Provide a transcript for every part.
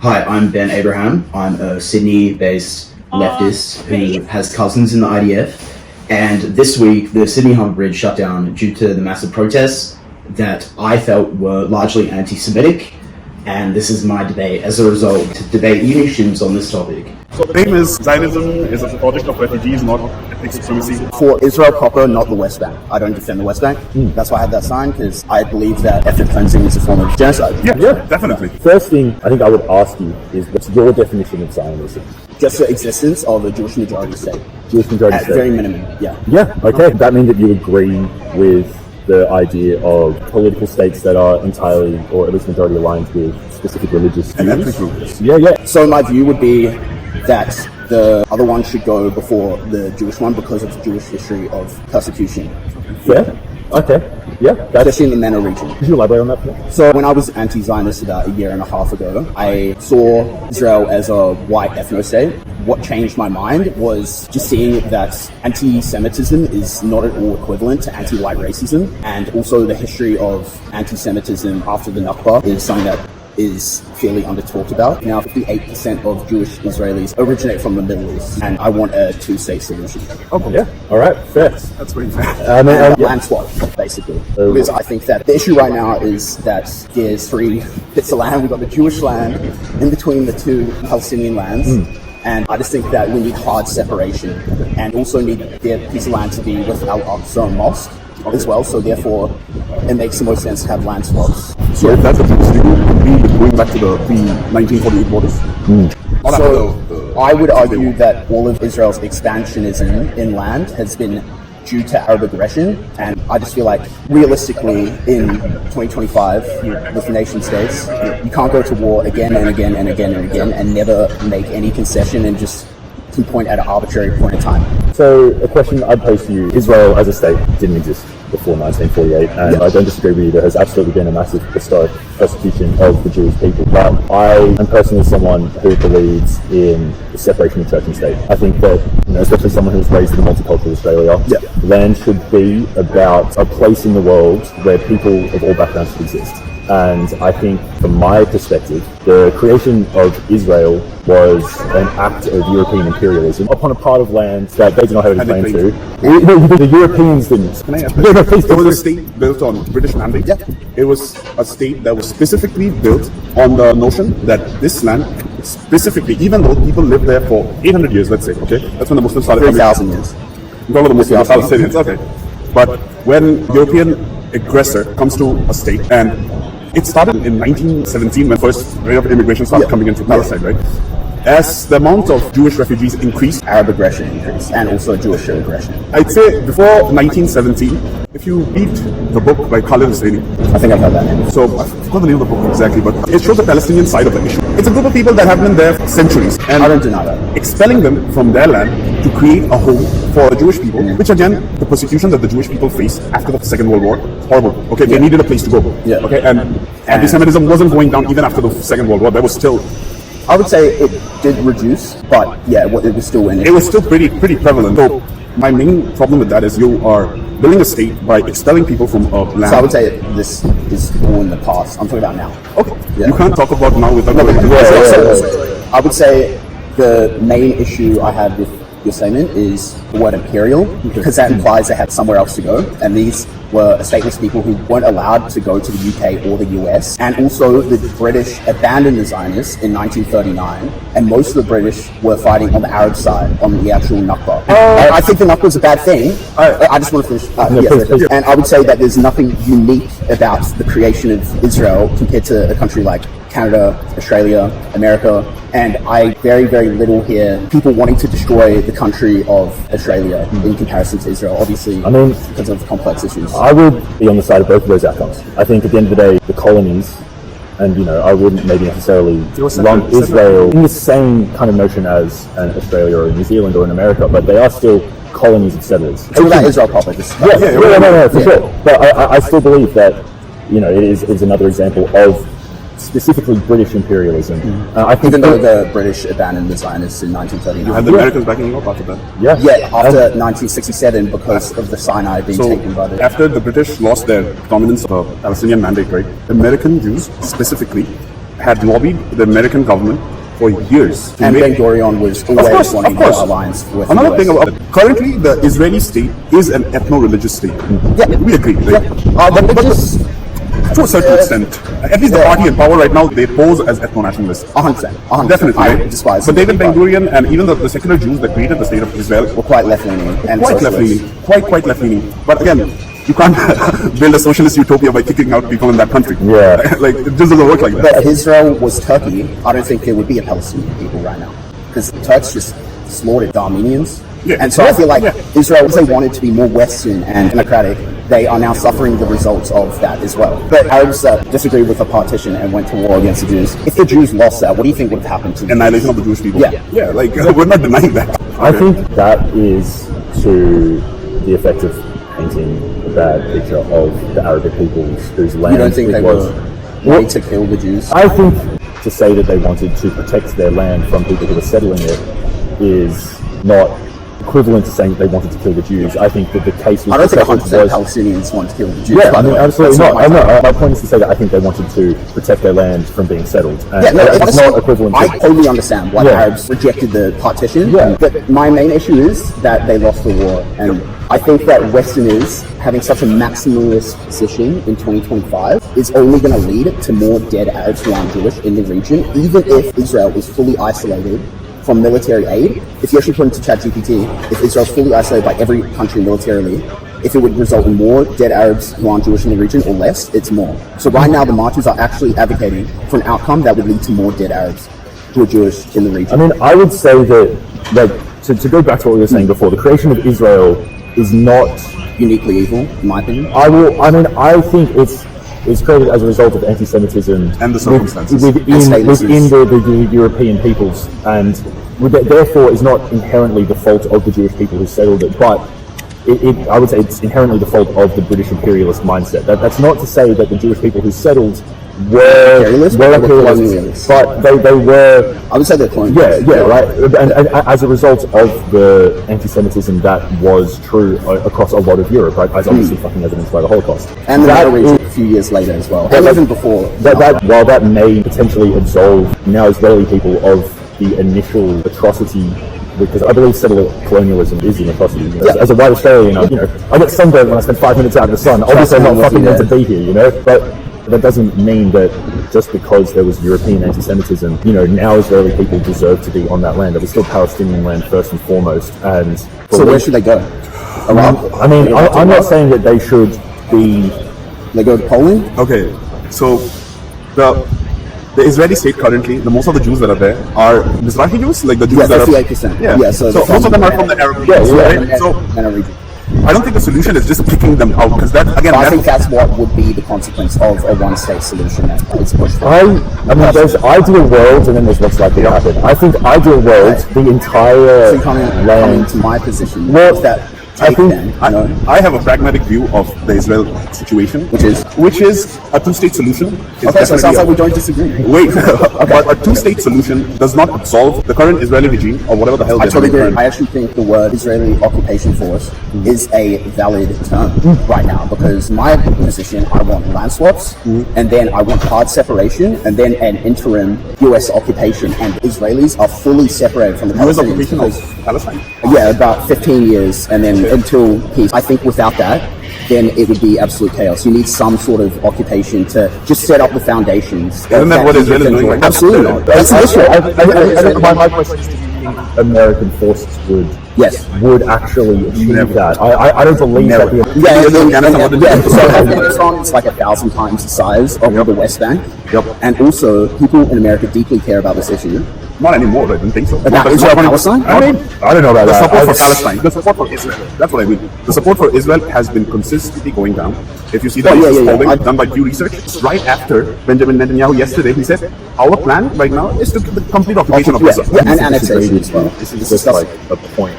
Hi, I'm Ben Abraham. I'm a Sydney-based leftist who has cousins in the IDF. And this week, the Sydney Harbour Bridge shut down due to the massive protests that I felt were largely anti-Semitic. And this is my debate as a result to debate uni students on this topic. So the name is Zionism is a project of refugees, not ethnic supremacy. For Israel proper, not the West Bank. I don't defend the West Bank. That's why I had that sign, because I believe that ethnic cleansing is a form of genocide. Yeah, definitely. First thing I think I would ask you is, what's your definition of Zionism? Just the existence of a Jewish majority state. Jewish majority At state? very minimum, yeah. Yeah, okay. That means that you agree with the idea of political states that are entirely, or at least majority aligned with specific religious And views? ethnic groups. Yeah. So my view would be that the other one should go before the Jewish one because of the Jewish history of persecution. Fair? Okay. Yeah. Especially in the MENA region. Could you elaborate on that, please? So when I was anti-Zionist about a year and a half ago, I saw Israel as a white ethno-state. What changed my mind was just seeing that anti-Semitism is not at all equivalent to anti-white racism, and also the history of anti-Semitism after the Nakba is something that is fairly under-talked about. Now, 58% of Jewish Israelis originate from the Middle East, and I want a two-state solution. Okay. Yeah. All right. Fair. That's pretty fair. Land swap, basically. Because I think that the issue right now is that there's three bits of land. We've got the Jewish land in between the two Palestinian lands. And I just think that we need hard separation, and also need their piece of land to be with Al-Aqsa Mosque as well. So therefore, it makes the most sense to have land swaps. So if that's the case, you would be going back to the pre-1948 borders? So I would argue that all of Israel's expansionism in land has been due to Arab aggression, and I just feel like realistically in 2025 with nation states, you can't go to war again and again and again and again and never make any concession and just pinpoint at an arbitrary point in time. So a question I'd pose to you: Israel as a state didn't exist before 1948, and I don't disagree with you. There has absolutely been a massive historic persecution of the Jewish people, but I am personally someone who believes in the separation of church and state. I think that, especially someone who was raised in a multicultural Australia, land should be about a place in the world where people of all backgrounds should exist. And I think, from my perspective, the creation of Israel was an act of European imperialism upon a part of land that they did not have any claim to. The Europeans didn't. Can I ask you? It was a state built on British mandate. It was a state that was specifically built on the notion that this land, specifically, even though people lived there for 800 years, let's say, okay? That's when the Muslims started coming. 3,000 years. All of the Muslims, Palestinians, okay. But when European aggressor comes to a state, and it started in 1917 when first rate of immigration started coming into Palestine, right? As the amount of Jewish refugees increased, Arab aggression increased, and also Jewish aggression. I'd say before 1917, if you read the book by Colonialism, I think I've heard that name. so I forgot the name of the book exactly, but it shows the Palestinian side of the issue. It's a group of people that have been there for centuries, and I don't deny that. expelling them from their land to create a home for the Jewish people, which again, the persecution that the Jewish people faced after the Second World War, horrible. Okay, they needed a place to go. Okay, and anti-Semitism wasn't going down even after the Second World War. There was still, I would say it did reduce, but yeah, it was still in it. it was still pretty prevalent. So my main problem with that is you are building a state by expelling people from a land. So I would say this is all in the past. I'm talking about now. Okay, you can't talk about now without going into I would say the main issue I have with your statement is the word imperial, because that implies they had somewhere else to go, and these were stateless people who weren't allowed to go to the UK or the US. And also the British abandoned the Zionists in 1939, and most of the British were fighting on the Arab side, on the actual Nakba. I think the Nakba is a bad thing. I just want to finish. And I would say that there's nothing unique about the creation of Israel compared to a country like Canada, Australia, America, and I very, very little hear people wanting to destroy the country of Australia in comparison to Israel, obviously, because of complex issues. I would be on the side of both of those outcomes. I think at the end of the day, the colonies, and I wouldn't maybe necessarily lump Israel in the same kind of notion as an Australia or New Zealand or in America, but they are still colonies of settlers. So that Israel proper. No, for sure. But I still believe that, it is another example of specifically British imperialism. I think even though the British abandoned the Zionists in 1939. You had the Americans backing you up after that. After 1967 because of the Sinai being taken by the... After the British lost their dominance of the Palestinian mandate, right, American Jews specifically had lobbied the American government for years. And Ben Gurion was always wanting an alliance with Another the thing US. about currently the Israeli state is an ethno-religious state. Yeah. We agree. Right? Religious, To a certain extent, at least the party in power right now, they pose as ethno-nationalists. 100%. Definitely, I right? despise But David them. Ben Gurion and even the secular Jews that created the state of Israel Were quite left-leaning and quite socialist. left-leaning, quite left-leaning. But again, you can't build a socialist utopia by kicking out people in that country. Yeah. Like, it just doesn't work like that. But if Israel was Turkey, I don't think there would be a Palestinian people right now. Because the Turks just slaughtered the Armenians. Yeah. And so I feel like Yeah. Israel, if they wanted to be more Western and democratic, they are now suffering the results of that as well. But Arabs that disagree with the partition and went to war against the Jews, if the Jews lost that, what do you think would have happened to them? Annihilation of the Jewish people. Yeah. Yeah, like, we're not denying that. I think that is to the effect of painting a bad picture of the Arabic peoples whose land You don't think it they was. were ready to kill the Jews? I think to say that they wanted to protect their land from people who were settling it is not equivalent to saying that they wanted to kill the Jews. I think that the case I don't think was 100% Palestinians want to kill the Jews. yeah, by I the mean, way. absolutely That's not. my point. My point is to say that I think they wanted to protect their land from being settled. And Yeah, no, it's honestly, not equivalent to... I totally understand why the Yeah. Arabs rejected the partition. Yeah. But my main issue is that they lost the war. And I think that Westerners having such a maximalist position in 2025 is only going to lead to more dead Arabs who aren't Jewish in the region, even if Israel is fully isolated from military aid. If you actually put into ChatGPT, if Israel's fully isolated by every country militarily, if it would result in more dead Arabs who aren't Jewish in the region or less, it's more. So right now the marchers are actually advocating for an outcome that would lead to more dead Arabs who are Jewish in the region. I mean, I would say that, like, to go back to what we were saying before, the creation of Israel is not... Uniquely evil, in my opinion. I think it's created as a result of anti-Semitism And the circumstances. within the European peoples, and therefore is not inherently the fault of the Jewish people who settled it, but I would say it's inherently the fault of the British imperialist mindset. That's not to say that the Jewish people who settled were Imperialists? imperialists, but they were... I would say they're colonialists. Yeah, right. And as a result of the anti-Semitism that was true across a lot of Europe, right, as obviously fucking evidenced by the Holocaust. And the That Middle region is- a few years later as well. That- And even before. while that may potentially absolve now Israeli people of the initial atrocity, because I believe settler colonialism is an atrocity. You know? Yeah. As a white Australian, I get sunburned when I spend 5 minutes out in the sun. Obviously, I'm not fucking meant to be here, you know. But that doesn't mean that just because there was European anti-Semitism, now Israeli people deserve to be on that land. It was still Palestinian land first and foremost. And So where should they go? Iraq? I mean, I'm not saying that they should be. They go to Poland? Okay, so the Israeli state currently, most of the Jews that are there are Mizrahi Jews, like the Jews Yeah, that are 58%. Yeah. Yeah, so so most of them are from the Arab regions, right? So And a region. I don't think the solution is just kicking them out, because that again, But I think that's what would be the consequence of a one-state solution that is pushed for. I mean, there's ideal world, and then there's what's likely to happen. I think ideal world, the entire So coming land. to my position, Well, that I take think then, I have a pragmatic view of the Israel situation, which is a two-state solution. Is okay, so it sounds definitely like we don't disagree. Wait, but a two-state solution does not absolve the current Israeli regime or whatever the hell I they're totally doing agree. I actually think the word Israeli occupation force is a valid term right now, because my position, I want land swaps, and then I want hard separation, and then an interim US occupation, and Israelis are fully separated from the US Palestinians. occupation of because- Palestine. Yeah, about 15 years, and then until peace. I think without that, then it would be absolute chaos. You need some sort of occupation to just set up the foundations. Isn't that what Israel is doing right now? Absolutely not. That's the issue. I think my question is, do you think American forces would actually achieve Never. that? I don't believe Never. that. So Afghanistan is like 1,000 times the size of the West Bank. Yep. And also, people in America deeply care about this issue. Not anymore, I don't think so. About Israel, Palestine? I don't know about The that. support for Palestine, the support for Israel. That's what I mean. The support for Israel has been consistently going down. If you see the latest polling done by Pew Research, right after Benjamin Netanyahu yesterday, he said, our plan right now is to the complete occupation of Israel. Yeah, and annexation as well. This is just like a point.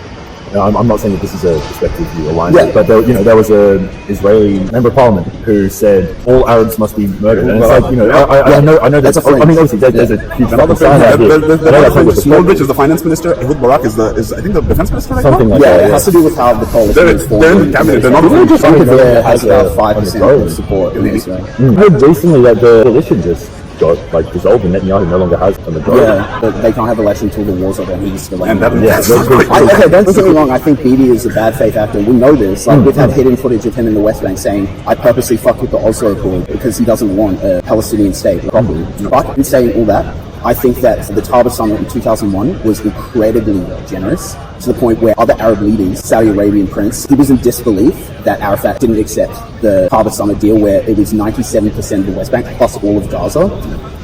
I'm not saying that this is a perspective you align Yeah. with, but there was an Israeli member of parliament who said all Arabs must be murdered, and it's like I know that's I mean obviously there's a huge Another sign out here. Smallbridge is the finance minister. Ehud Barak is I think the defense minister right Something now. like Yeah, that. it has to do with how the coalition is formed. They're in the cabinet. They're not. I think Israel it has about has a 5% of support in Israel. I heard recently that the coalition just got like dissolved, and Netanyahu no longer has a majority. Yeah, but they can't have elections until the wars are done. He's still And that, okay, don't get me wrong. I think Bibi is a bad faith actor. We know this. Like we've had hidden footage of him in the West Bank saying, "I purposely fucked with the Oslo Accord because he doesn't want a Palestinian state properly." But in saying all that, I think that the Taba Summit in 2001 was incredibly generous to the point where other Arab leaders, Saudi Arabian prince, he was in disbelief that Arafat didn't accept the Taba Summit deal where it was 97% of the West Bank plus all of Gaza.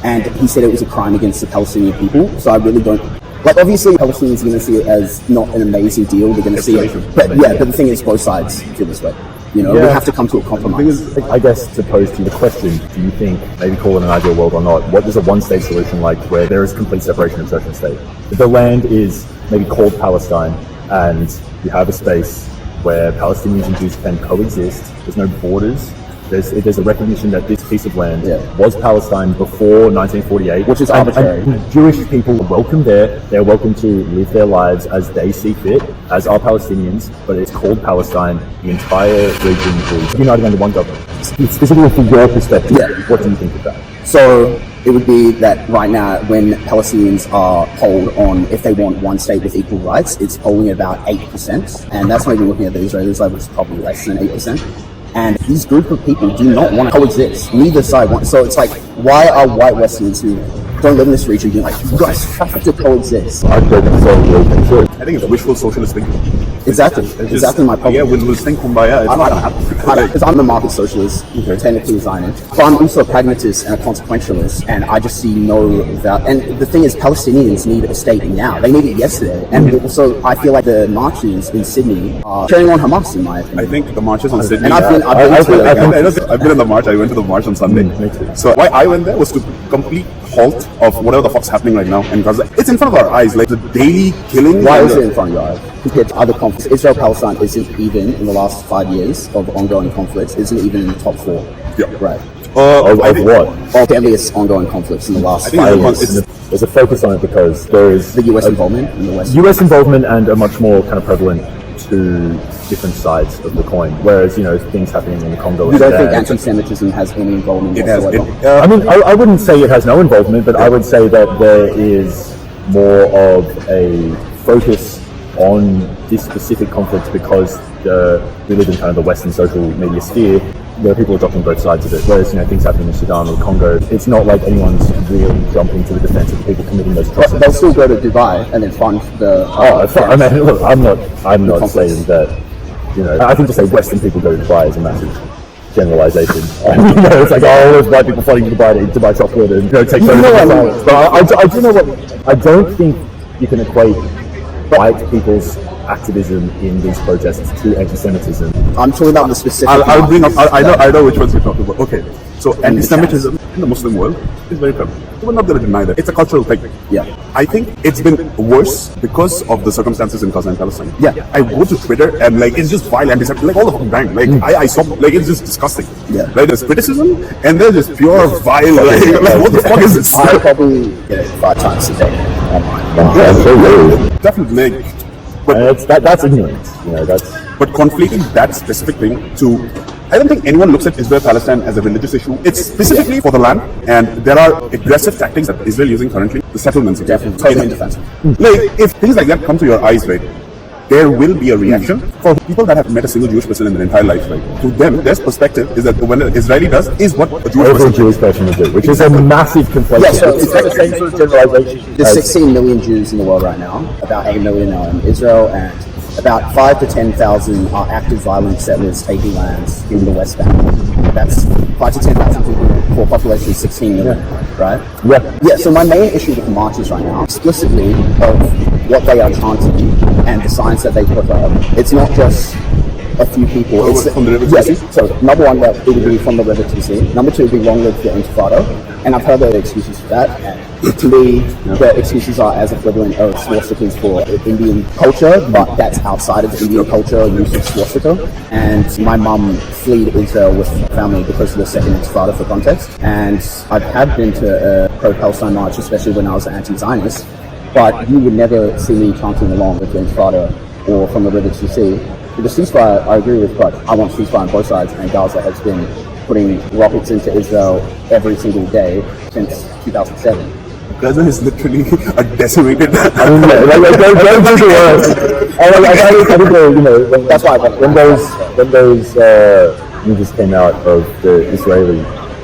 And he said it was a crime against the Palestinian people. So I really don't... Like, obviously, Palestinians are going to see it as not an amazing deal. They're going to see it... But yeah, but the thing is, both sides feel this way. You know, we have to come to a compromise. I guess to pose to you the question, do you think, maybe call it an ideal world or not, what is a one-state solution like where there is complete separation of church and state? If the land is maybe called Palestine and you have a space where Palestinians and Jews can coexist, there's no borders, there's a recognition that this piece of land was Palestine before 1948. Which is arbitrary. And Jewish people are welcome there. They're welcome to live their lives as they see fit, as are Palestinians, but it's called Palestine. The entire region is united under one government. Specifically from your perspective, what do you think of that? So it would be that right now when Palestinians are polled on if they want one state with equal rights, it's polling at about 8%. And that's not even looking at the Israelis level, it's probably less than 8%. And these group of people do not want to coexist. Neither side wants. So it's like, why are white Westerners who don't live in this region being like, you guys have to coexist? I think it's wishful socialist thinking. Exactly. Exactly my problem. Yeah, we'll think kumbaya. It's not gonna happen. Because I'm a market socialist, technically a Zionist. But I'm also a pragmatist and a consequentialist, and I just see no value. And the thing is, Palestinians need a state now. They need it yesterday. And also, I feel like the marches in Sydney are carrying on Hamas, in my opinion. I think the marches on Sydney... And I've been in the march. I went to the march on Sunday. So why I went there was to complete halt of whatever the fuck's happening right now in Gaza. It's in front of our eyes, like the daily killing. Why is it in front of your eyes? Compared to other conflicts, Israel-Palestine isn't even, in the last 5 years of ongoing conflicts, isn't even in the top 4. Yeah. Right. Of what? Of deadliest ongoing conflicts in the last 5 years. There's a focus on it because there is the US involvement in the West. US involvement and a much more kind of prevalent to different sides of the coin. Whereas, you know, things happening in the Congo. You don't think anti-Semitism has any involvement whatsoever? I mean, I wouldn't say it has no involvement, but I would say that there is more of a focus on this specific conflict because we live in kind of the Western social media sphere where people are adopting both sides of it. Whereas, you know, things happening in Sudan or the Congo, it's not like anyone's really jumping to the defense of the people committing those atrocities. They'll still go to Dubai and then fund the... I mean, look, I'm not saying that, you know, I think to say Western people go to Dubai is a massive generalization. You know, it's like, all those white people flooding to Dubai to buy chocolate and, you know, take photos. But I do know what, I don't think you can equate white people's activism in these protests to anti-Semitism. I'm talking about the specific... I'll bring up... I know which ones you're talking about. Okay. So anti-Semitism in the Muslim world is very prevalent. We're not going to deny that. It's a cultural thing. Yeah. I think it's been worse because of the circumstances in Gaza and Palestine. Yeah. I go to Twitter and like it's just vile anti-Semitism, like all the fucking time. Like I saw, like it's just disgusting. Yeah. Like there's criticism and there's just pure vile. Like what the fuck is this? I probably get it 5 times a day online. Definitely. But that's ignorance. You know, that's. But conflating that specific thing to, I don't think anyone looks at Israel-Palestine as a religious issue. It's specifically for the land, and there are aggressive tactics that Israel is using currently. The settlements, definitely, totally indefensible. Like if things like that come to your eyes, right, there will be a reaction. For people that have met a single Jewish person in their entire life, right, to them, their perspective is that when an Israeli does is what a Jewish person would do, which is a massive conflation. Yeah, so it's the same sort of generalization. There's 16 million Jews in the world right now, about 8 million are in Israel, and about 5 to 10,000 are active violent settlers taking lands in the West Bank. That's 5 to 10,000 people for a population of 16 million, right? Yeah, so my main issue with the marches right now, explicitly of what they are chanting and the signs that they put up, it's not just a few people. It's from the river to the sea? So number one, that it would be from the river to the sea. Number two would be long live the Intifada. And I've heard the excuses for that. And to me, the excuses are as equivalent of swastikas for Indian culture, but that's outside of Indian culture, use of swastika. And my mum fled Israel with family because of the second Intifada, for context. And I have been to a pro-Palestine march, especially when I was an anti-Zionist, but you would never see me chanting along with the Intifada or from the river to the sea. The ceasefire, I agree with, but I want ceasefire on both sides, and Gaza has been putting rockets into Israel every single day since 2007. Gaza is literally a decimated. I mean, don't do the words. I think That's why when those news came out of the Israeli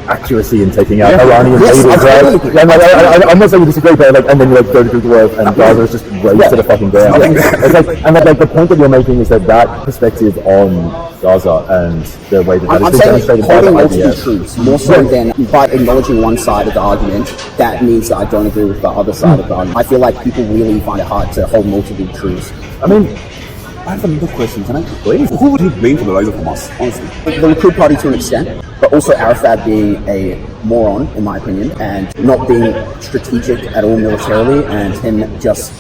accuracy in taking out Iranian leaders, right? I'm not saying you disagree, but and then you go to the world and Gaza is just raised to the fucking ground. It's the point that you're making is that perspective on Gaza and the way that I'm has been demonstrated by the multiple IDF. truths, more so than by acknowledging one side of the argument. That means that I don't agree with the other side of the argument. I feel like people really find it hard to hold multiple truths. I mean, I have another question, can I? Please. Who would you blame for the rise of Hamas, honestly? The Likud party to an extent, but also Arafat being a moron, in my opinion, and not being strategic at all militarily, and him just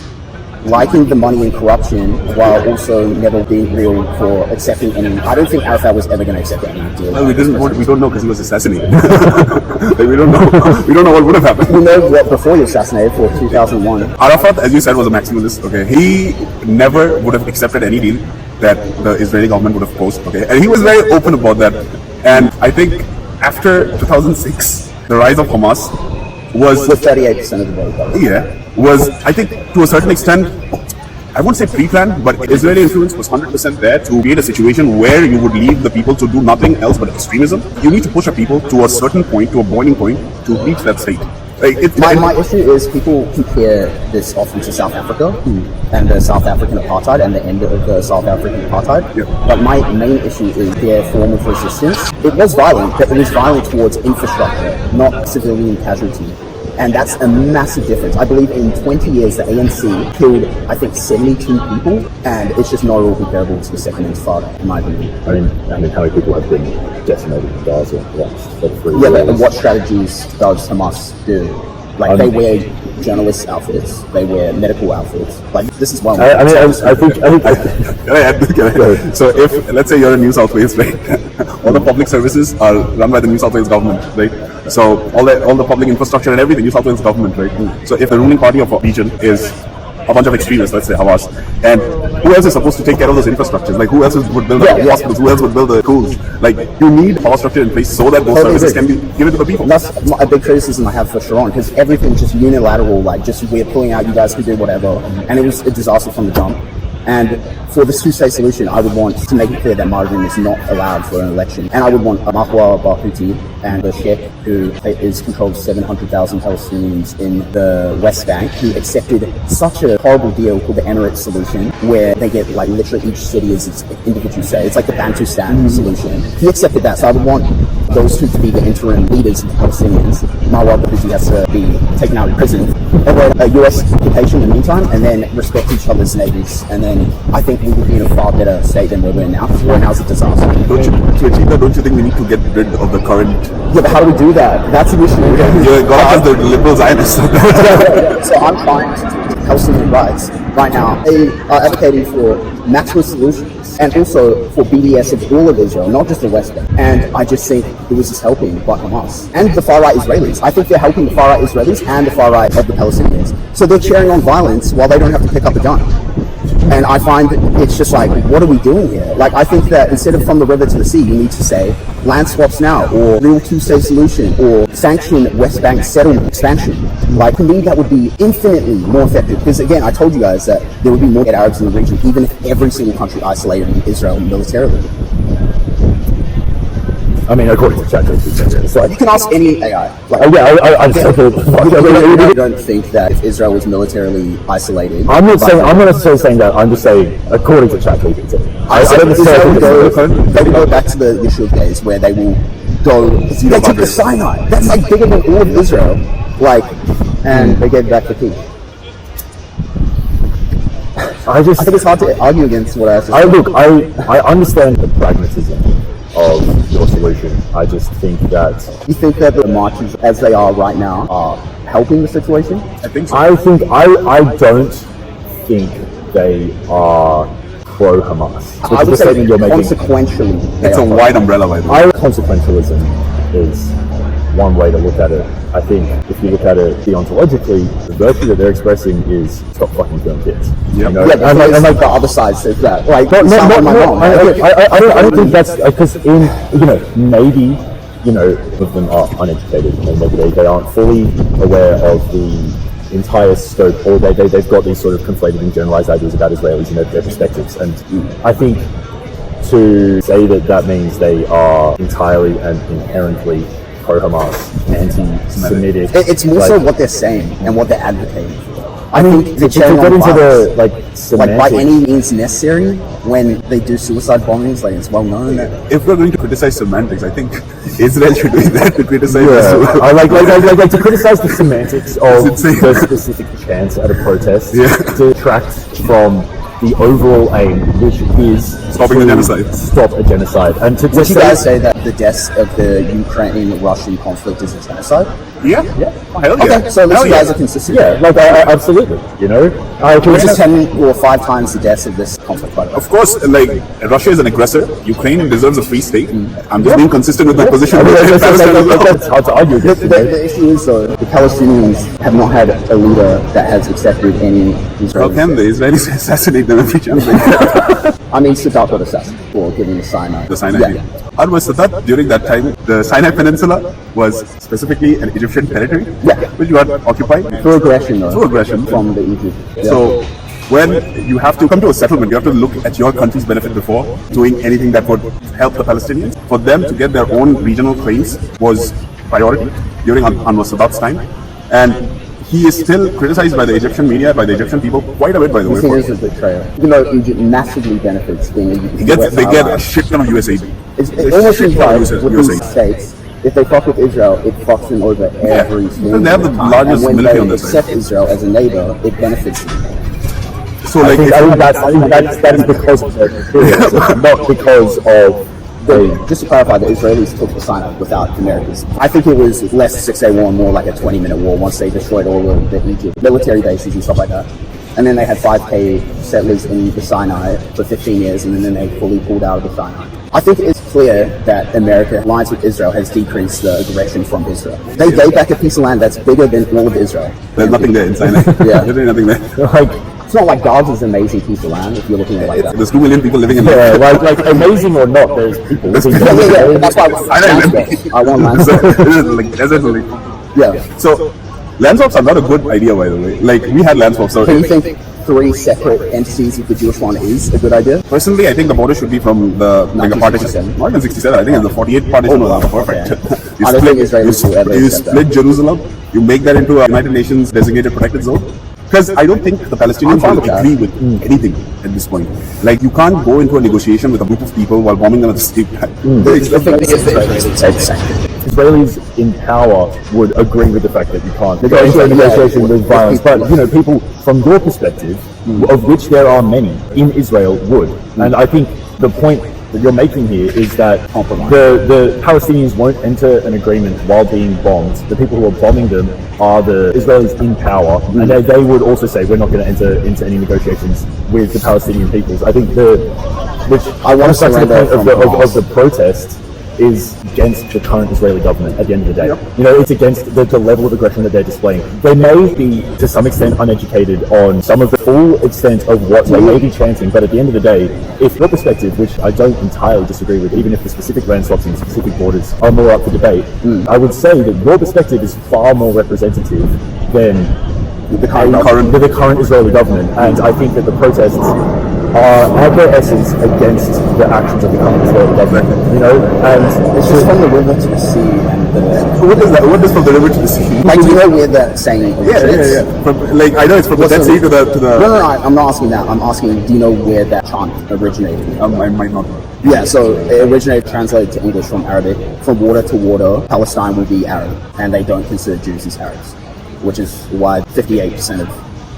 liking the money and corruption while also never being real for accepting any. I don't think Arafat was ever going to accept any deal. Well, we don't know because he was assassinated. We don't know what would have happened. We know what before he was assassinated for 2001. Arafat, as you said, was a maximalist. Okay, he never would have accepted any deal that the Israeli government would have posed. Okay, and he was very open about that. And I think after 2006, the rise of Hamas was With 38% of the vote. Was I think to a certain extent, I won't say pre-planned, but Israeli influence was 100% there to create a situation where you would leave the people to do nothing else but extremism. You need to push a people to a certain point, to a boiling point, to reach that state. My issue is people compare this often to South Africa and the South African apartheid and the end of the South African apartheid. But my main issue is their form of resistance. It was violent, but it was violent towards infrastructure, not civilian casualty. And that's a massive difference. I believe in 20 years, the ANC killed, I think, 72 people, and it's just not at all comparable to the Second Intifada, in my opinion. I mean, how many people have been decimated in Gaza? Yeah, but what strategies does Hamas do? Like, they wear journalist outfits, they wear medical outfits. Like, this is well. I think. So if, let's say you're in New South Wales, right? All the public services are run by the New South Wales government, right? So all the public infrastructure and everything, New South Wales government, right? So if the ruling party of a region is a bunch of extremists, let's say Hamas, and who else is supposed to take care of those infrastructures? Like who else would build the hospitals? Who else would build the schools? Like you need power structure in place so that those services can be given to the people. That's a big criticism I have for Sharon, because everything's just unilateral, like just we're pulling out, you guys can do whatever, and it was a disaster from the jump. And for this two-state solution, I would want to make it clear that martyrdom is not allowed for an election. And I would want Mahwa Barghouti and the Sheikh, who is controlled 700,000 Palestinians in the West Bank, who accepted such a horrible deal called the Emirates solution, where they get like literally each city is its individual state. It's like the Bantustan solution. He accepted that, so I would want those two to be the interim leaders of the Palestinians. Mahwa Barghouti has to be taken out of prison, and then a US occupation in the meantime, and then respect each other's neighbors, and then I think we would be in a far better state than where we're now. Right now it's a disaster. To achieve that, don't you think we need to get rid of the current? Yeah, but how do we do that? That's an issue. You gotta ask the liberal Zionists. So I'm trying to Palestinian rights right now. They are advocating for maximum solutions and also for BDS of all of Israel, not just the West Bank. And I just think it was just helping by Hamas and the far right Israelis. I think they're helping the far right Israelis and the far right of the Palestinians. So they're cheering on violence while they don't have to pick up a gun. And I find it's just like, what are we doing here? Like, I think that instead of from the river to the sea, you need to say land swaps now, or real two-state solution, or sanction West Bank settlement expansion. Like, to me, that would be infinitely more effective. Because again, I told you guys that there would be more Arabs in the region, even if every single country isolated Israel militarily. I mean, according to ChatGPT. So you can ask any AI. Like, I don't think that if Israel was militarily isolated. I'm not necessarily saying that. I'm just saying according to ChatGPT. I don't necessarily they will go back to the Yeshua days where they will go. They took the Sinai. That's like bigger than all of Israel. Like, and they gave back the peace. I think it's hard to argue against what I have to say. I understand the pragmatism of your solution. I just think that you think that the marches as they are right now are helping the situation? I think so. I don't think they are pro Hamas. I would say consequentially. It's a wide umbrella, by the way. Consequentialism is one way to look at it. I think if you look at it deontologically, the virtue that they're expressing is stop fucking killing kids. Yep. You know? And like the other side says that. Like, I don't think that's because maybe of them are uneducated. They aren't fully aware of the entire scope, or they've got these sort of conflated and generalized ideas about Israelis and their perspectives. And I think to say that means they are entirely and inherently pro-Hamas, anti-Semitic. It's more so what they're saying and what they're advocating. I mean, to get into the semantics, by any means necessary, when they do suicide bombings, it's well known that if we're going to criticize semantics, I think Israel should do that to criticize I like to criticize the semantics of the specific chants at a protest, to detract from the overall aim, which is stopping the genocide. Stop a genocide. And to would you guys say that the deaths of the Ukrainian-Russian conflict is a genocide? Yeah. Hell yeah. Okay, so at least you guys are consistent. Yeah, absolutely. Which is 10 or 5 times the deaths of this conflict. By the way. Of course, Russia is an aggressor. Ukraine deserves a free state. I'm just being consistent with my position. That's hard to argue against. The issue is, though, the Palestinians have not had a leader that has accepted any Israeli. How can the Israelis assassinate them every chance? I mean, Sadat got assassinated for giving the Sinai. The Sinai. Yeah. Was Sadat, during that time, the Sinai Peninsula was specifically an Egyptian territory, which got occupied through aggression, though. Through aggression from the Egypt. Yeah. So when you have to come to a settlement, you have to look at your country's benefit before doing anything that would help the Palestinians. For them to get their own regional claims was priority during Anwar Sadat's time, and he is still criticized by the Egyptian media, by the Egyptian people, quite a bit, by the way. This is a betrayal. Even though Egypt massively benefits being a they get a shit ton of USAID. It's almost implied with these states. If they fuck with Israel, it fucks them over every single time. They have the largest military on this side. When they accept Israel as a neighbor, it benefits them. So I think that is because of their imperialism, not because of. Just to clarify, the Israelis took the Sinai without the Americans. I think it was less a 6-day war and more like a 20-minute war once they destroyed all of the Egypt military bases and stuff like that. And then they had 5K settlers in the Sinai for 15 years, and then they fully pulled out of the Sinai. I think it's clear that America, alliance with Israel, has decreased the aggression from Israel. They gave back a piece of land that's bigger than all of Israel. There's nothing there in Sinai. There's nothing there. It's not like Gaza's an amazing piece of land if you're looking at it like that. There's 2 million people living in there. Like amazing or not, there's people living there. That's why I want land swap. So land swaps are not a good idea, by the way. We had land swaps. So can you think 3 separate entities with the Jewish one is a good idea? Personally, I think the border should be from the partition. Not even 67. I think it's the 48 partition was perfect. Okay. I don't think Israelis will ever you split Jerusalem. You make that into a United Nations designated protected zone. Because I don't think the Palestinians will agree with anything at this point. You can't go into a negotiation with a group of people while bombing them at the same time. Israelis in power would agree with the fact that you can't negotiation with violence. But people from your perspective, of which there are many in Israel, would. And I think the point that you're making here is that the Palestinians won't enter an agreement while being bombed. The people who are bombing them are the Israelis in power, and they would also say we're not going to enter into any negotiations with the Palestinian peoples. I think which I want to say the point of the protest is against the current Israeli government at the end of the day. It's against the level of aggression that they're displaying. They may be, to some extent, uneducated on some of the full extent of what they may be chanting, but at the end of the day, if your perspective, which I don't entirely disagree with, even if the specific land swaps and specific borders are more up for debate, I would say that your perspective is far more representative than the current Israeli government, and I think that the protests are at their essence against the actions of the current Israeli government, and it's just from the river to the sea. And what is that? What is from the river to the sea? Where that saying originates? Yeah. I know it's from the Dead Sea to the. No, I'm not asking that. I'm asking, do you know where that chant originated? I might not. Yeah, so it originated, translated to English from Arabic. From water to water, Palestine will be Arab, and they don't consider Jews as Arabs, which is why 58% of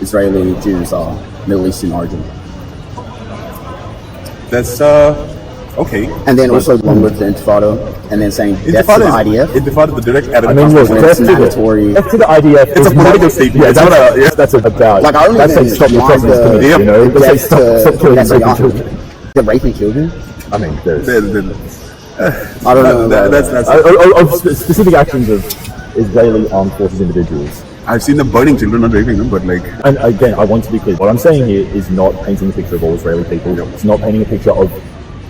Israeli Jews are Middle Eastern origin. That's okay. And then also along with the Intifada, and then saying death to the IDF. Intifada, the direct Arab. I mean, look, death to the IDF. It's a political statement. Yeah, that's about. I don't that's even stop your president's committee. Death to killing children. The raping children. I mean, I don't know. Of specific actions of Israeli armed forces individuals. I've seen them burning children, not raping them, but And again, I want to be clear. What I'm saying here is not painting a picture of all Israeli people. It's not painting a picture of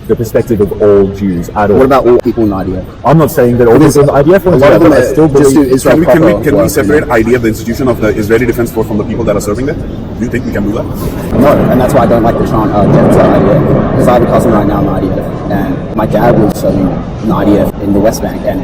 the perspective of all Jews at all. What about all people in IDF? I'm not saying that all people in the IDF want to do that, but I still just do believe... Israel Can we separate IDF, the institution of the Israeli Defense Force, from the people that are serving there? Do you think we can do that? No, and that's why I don't like the chant death to IDF. Because I have a cousin right now in the IDF, and my dad was serving in the IDF in the West Bank, and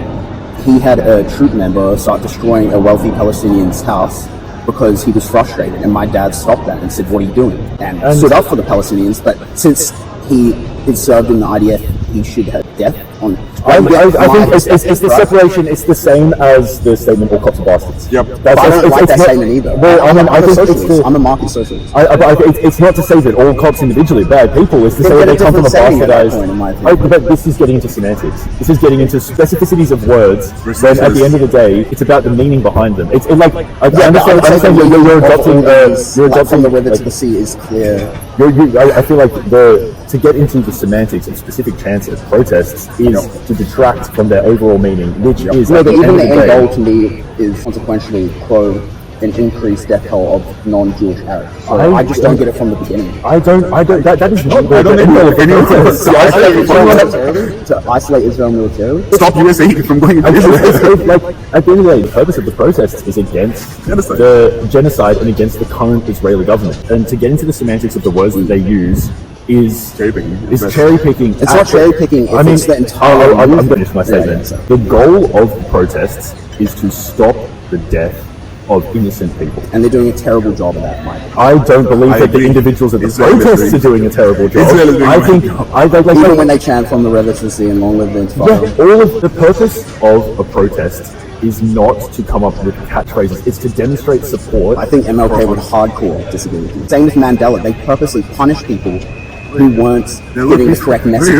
he had a troop member start destroying a wealthy Palestinian's house because he was frustrated, and my dad stopped that and said, "What are you doing?" and stood up for the Palestinians. But since he is served in the IDF, he should have death on. I think it's the separation. It's the same as the statement, "All cops are bastards." Yep. But I don't like that statement either. Well, I'm a market socialist. It's not to say that all cops individually are bad people. It's to say that they come from a bastardized. But this is getting into semantics. This is getting into specificities of words. When at the end of the day, it's about the meaning behind them. It's like I understand you're adopting. You're adopting from the river to the sea is clear. I feel like to get into the semantics of specific chants of protests is to detract from their overall meaning, which is even the end goal to me is consequentially an increased death toll of non-Jewish Arabs. So I just don't get it from the beginning. I don't. That is not. I don't think to isolate Israel militarily. Stop USA from going into Israel. Like at the end of the day, the purpose of the protests is against the genocide and against the current Israeli government. And to get into the semantics of the words that they use is cherry picking. It's not cherry picking. It's the entire. I'm going to finish my statement. The goal of the protests is to stop the death of innocent people, and they're doing a terrible job of that, Mike. I don't believe that the individuals at the protests are doing a terrible job. I think even when they chant from the river to the sea and long live the intifada. Yeah, all of the purpose of a protest is not to come up with catchphrases. It's to demonstrate support. I think MLK would hardcore disagree with you. Same with Mandela. They purposely punish people who weren't giving the correct message.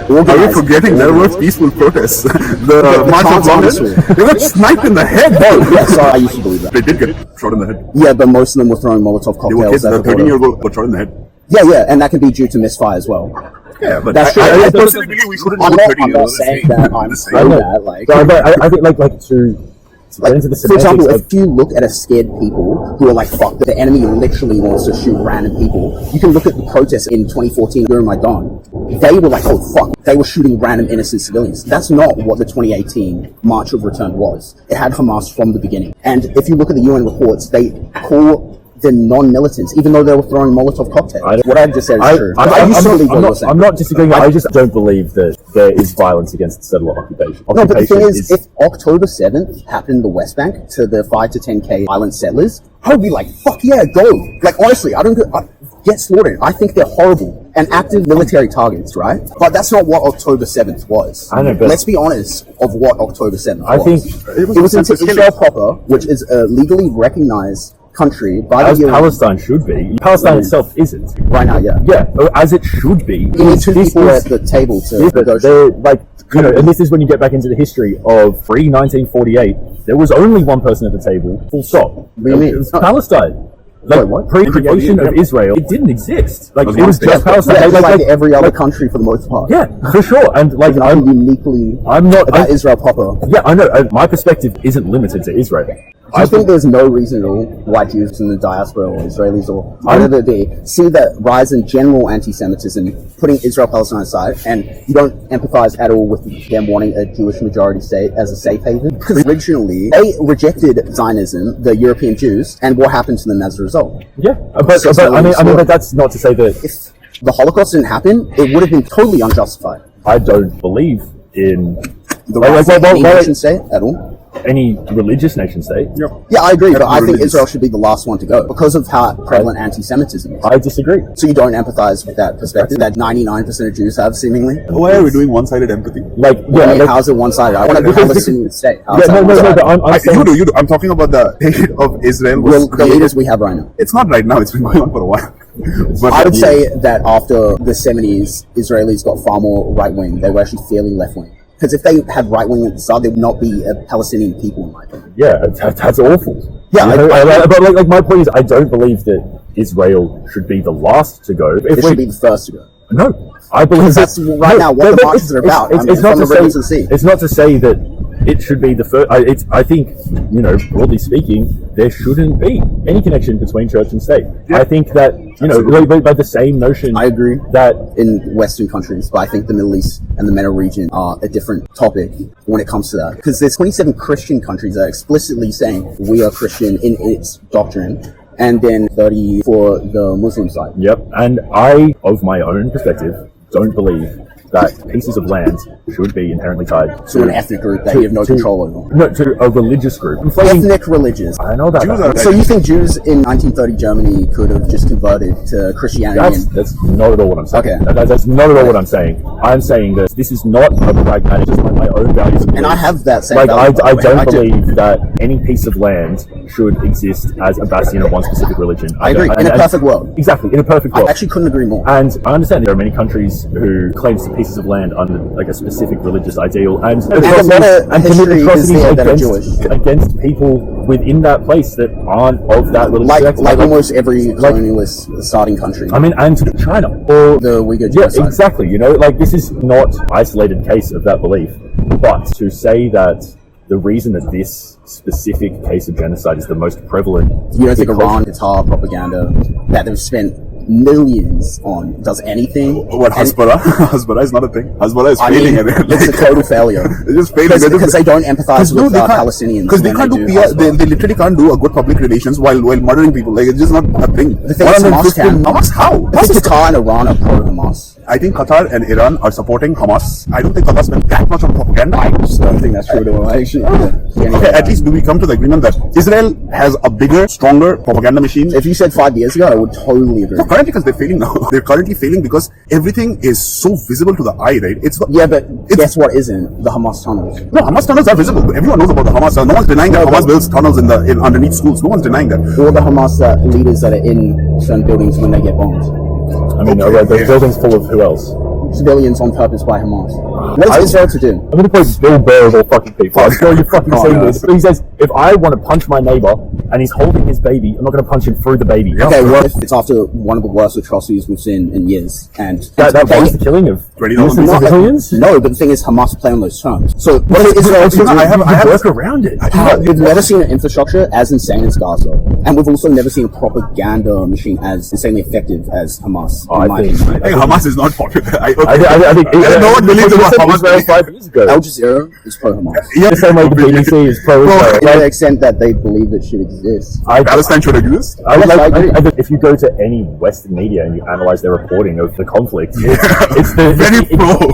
Are you forgetting there were peaceful protests? The March of London, they got sniped in the head. Yeah, sorry, I used to believe that. They did get shot in the head. Yeah, but most of them were throwing Molotov cocktails. They were kids, the 13-year-old got shot in the head. Yeah, and that can be due to misfire as well. Yeah, but that's true. I personally believe we shouldn't do 13-year-olds. I'm not saying that. I'm saying that. I think for example, if you look at a scared people who are like, fuck, the enemy literally wants to shoot random people, you can look at the protests in 2014 during Maidan. They were like, oh fuck, they were shooting random innocent civilians. That's not what the 2018 March of Return was. It had Hamas from the beginning. And if you look at the UN reports, they call the non-militants, even though they were throwing Molotov cocktails. What I just said is true. I'm not disagreeing. I just don't believe that there is violence against settler occupation. No, but the thing is, if October 7th happened in the West Bank to the 5 to 10k violent settlers, I would be like, fuck yeah, go. Like, honestly, I get slaughtered. I think they're horrible and active military targets, right? But that's not what October 7th was. I know, but let's be honest of what October 7th was. I think it was into Israel proper, which is a legally recognized country by the UN. Palestine should be. Palestine itself isn't. Right now, yeah. Yeah, as it should be. You need two people at the table to negotiate. And this is when you get back into the history of pre-1948. There was only one person at the table, full stop. What do you mean? It was Palestine. Pre-creation of Israel, it didn't exist. It was just Palestine. Yeah, like every other country for the most part. Yeah, for sure. And I'm uniquely about Israel proper. Yeah, I know. My perspective isn't limited to Israel. I think there's no reason at all why Jews in the diaspora or Israelis or whatever they see that rise in general anti-Semitism, putting Israel-Palestine aside, and you don't empathize at all with them wanting a Jewish majority state as a safe haven. Because originally, they rejected Zionism, the European Jews, and what happened to them as a result? Yeah, but that's not to say that if the Holocaust didn't happen, it would have been totally unjustified. I don't believe in the rise of any nation state at all. Any religious nation state. Yeah, I agree, but I think Israel should be the last one to go because of how prevalent anti-Semitism is. I disagree. So you don't empathize with that perspective that 99% of Jews have, seemingly? Why are we doing one-sided empathy? How's it one-sided? I want to be a Palestinian state. But You do. I'm talking about the state of Israel. The leaders we have right now. It's not right now. It's been going on for a while. But I would say that after the 70s, Israelis got far more right-wing. They were actually fairly left-wing. Because if they had right-wing at the start, they would not be a Palestinian people, in my opinion. Yeah, that's awful. Yeah, but my point is, I don't believe that Israel should be the last to go. It should be the first to go. No, I believe that's right now what the marches are about. It's not to say that it should be the first. I think, broadly speaking, there shouldn't be any connection between church and state. I think that, by the same notion. I agree that in Western countries, but I think the Middle East and the MENA region are a different topic when it comes to that. Because there's 27 Christian countries that are explicitly saying we are Christian in its doctrine, and then 30 for the Muslim side. Yep, and I, of my own perspective, don't believe that pieces of land should be inherently tied to an ethnic group that you have no control over. No, to a religious group. Ethnic religious. I know that. So you think Jews in 1930 Germany could have just converted to Christianity? That's not at all what I'm saying. Okay. That's not at all what I'm saying. I'm saying that this is not a pragmatic, just like my own values. And I have that same value. I don't believe that any piece of land should exist as a bastion of one specific religion. I agree. In a perfect world. Exactly. In a perfect world. I actually couldn't agree more. And I understand there are many countries who claim pieces of land under like a specific religious ideal, and commit atrocities against people within that place that aren't of that religious. Like almost every colonialist starting country. I mean, and China or the Uyghur genocide. Yeah, exactly. This is not an isolated case of that belief, but to say that the reason that this specific case of genocide is the most prevalent. You don't think Iran, Qatar propaganda that they've spent millions on does anything? What, Hezbollah? Hezbollah is not a thing. Hezbollah is failing at it. It's a total failure. They're just failing because they don't empathize with Palestinians. Because they can't do PR. They literally can't do a good public relations while murdering people. Like, it's just not a thing. The thing is Hamas can. Hamas how? I think Qatar and Iran are pro-Hamas. I think Qatar and Iran are supporting Hamas. I don't think Qatar spent that much on propaganda. I just don't think that's true at all. Okay, at least do we come to the agreement that Israel has a bigger, stronger propaganda machine? If you said 5 years ago, I would totally agree. No, currently because they're failing now. They're currently failing because everything is so visible to the eye, right? But guess what isn't? The Hamas tunnels. No, Hamas tunnels are visible. Everyone knows about the Hamas tunnels. No one's denying that Hamas builds tunnels in underneath schools. No one's denying that. Or the Hamas leaders that are in certain buildings when they get bombed. I mean, the building's full of who else? Civilians on purpose by Hamas. What is Israel to do? I'm going to play Bill Burr of all fucking people. I'm sure you've fucking seen this. But he says, if I want to punch my neighbor and he's holding his baby, I'm not going to punch him through the baby. Okay, well, it's after one of the worst atrocities we've seen in years. And that was the killing of innocent civilians? No, but the thing is, Hamas play on those terms. So what is Israel to do? I have work around it. We've never seen an infrastructure as insane as Gaza. And we've also never seen a propaganda machine as insanely effective as Hamas. I think Hamas is not popular. I think no one believes about Hamas 5 years ago. Al Jazeera is pro-Hamas. Yeah, the same way the BBC is pro-Israel. To the extent that they believe it should exist. Palestine should exist? If you go to any Western media and you analyze their reporting of the conflict, it's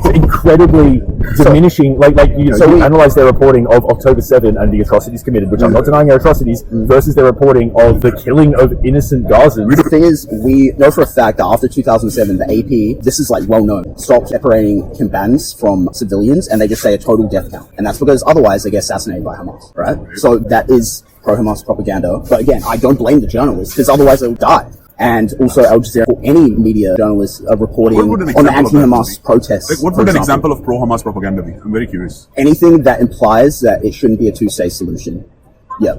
incredibly diminishing. You analyze their reporting of October 7 and the atrocities committed, which I'm not denying are atrocities, versus their reporting of the killing of innocent Gazans. The thing is, we know for a fact that after 2007, the AP, this is like well known, stopped separating combatants from civilians, and they just say a total death count. And that's because otherwise they get assassinated by Hamas, right? So that is pro-Hamas propaganda. But again, I don't blame the journalists, because otherwise they will die. And also Al Jazeera, or any media journalists are reporting on the anti-Hamas protests. What would an example of pro-Hamas propaganda be? I'm very curious. Anything that implies that it shouldn't be a two-state solution. Yeah.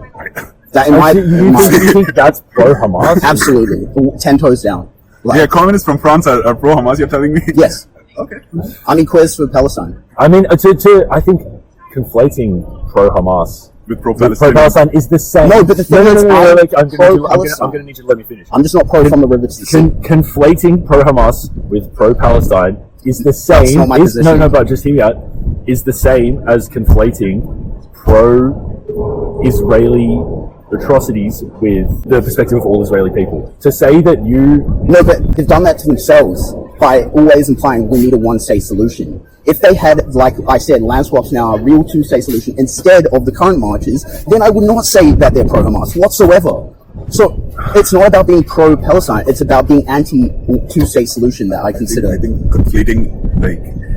You think that's pro-Hamas? Absolutely. 10 toes down. Yeah, communists from France are pro-Hamas, you're telling me? Yes. Okay. I mean, quiz for Palestine. I mean, I think conflating pro-Hamas with pro-Palestine. Pro-Palestine is the same. No, but the thing is, I'm going to need you to let me finish. I'm just not pro from the river to the sea. Conflating pro-Hamas with pro-Palestine is the same. That's not my position. No, but just hear me out. Is the same as conflating pro-Israeli atrocities with the perspective of all Israeli people. To say that No, but they've done that to themselves by always implying we need a one-state solution. If they had, like I said, land swaps now, a real two-state solution instead of the current marches, then I would not say that they're pro-Hamas whatsoever. So it's not about being pro-Palestine, it's about being anti-two-state solution that I consider. I think conflating,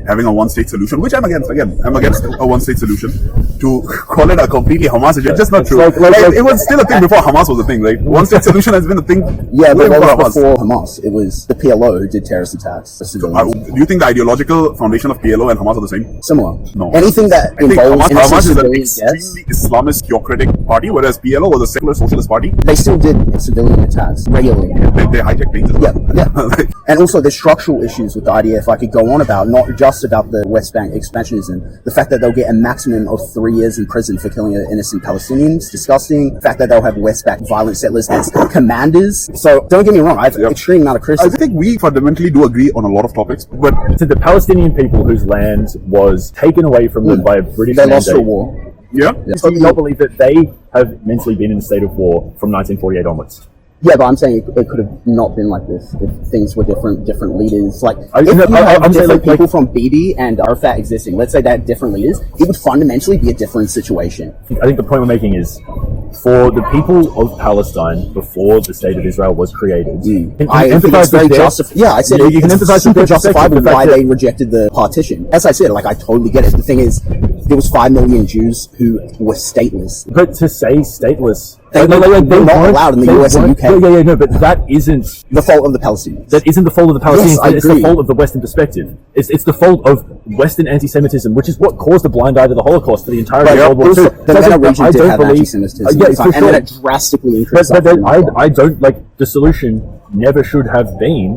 having a one-state solution, which I'm against. Again, I'm against a one-state solution. To call it a completely Hamas, it's just not true. It was still a thing before Hamas was a thing. One-state solution has been a thing. Yeah, but before Hamas, it was the PLO who did terrorist attacks. Do you think the ideological foundation of PLO and Hamas are the same? Similar. No. Anything that involves Hamas is an extremely Islamist, theocratic party, whereas PLO was a secular socialist party. They still did civilian attacks regularly. They hijacked planes as well. Yeah. And also, there's structural issues with the IDF I could go on about, not just just about the West Bank expansionism. The fact that they'll get a maximum of 3 years in prison for killing innocent Palestinians, disgusting. The fact that they'll have West Bank violent settlers as commanders. So don't get me wrong, I have extreme amount of I criticism. think we fundamentally do agree on a lot of topics, but To the Palestinian people whose land was taken away from them by a British They mandate. lost to a war. yeah, So you not believe that they have mentally been in a state of war from 1948 onwards? Yeah, but I'm saying it could have not been like this if things were different leaders. Like, I'm if you saying, had like, different people from Bibi and Arafat existing, let's say they had different leaders, it would fundamentally be a different situation. I think the point we're making is, for the people of Palestine before the state of Israel was created, I think it's very justified. Yeah, I said you can it's emphasize super with their justifiable perspective, why the fact they rejected the partition. As I said, like, I totally get it. The thing is, there was 5 million Jews who were stateless. But to say stateless, They were not weren't- allowed in the they US and weren't- UK. Yeah, no, but that isn't The fault of the Palestinians. That isn't the fault of the Palestinians. Yes, I it's the agree. fault of the Western perspective. It's the fault of Western anti-Semitism, which is what caused a blind eye to the Holocaust for the entirety But of World War II. the MENA region I did don't have believe- anti-Semitism Yeah, at the for time, and then sure. it drastically increased. But after the war. I don't like the solution. Never should have been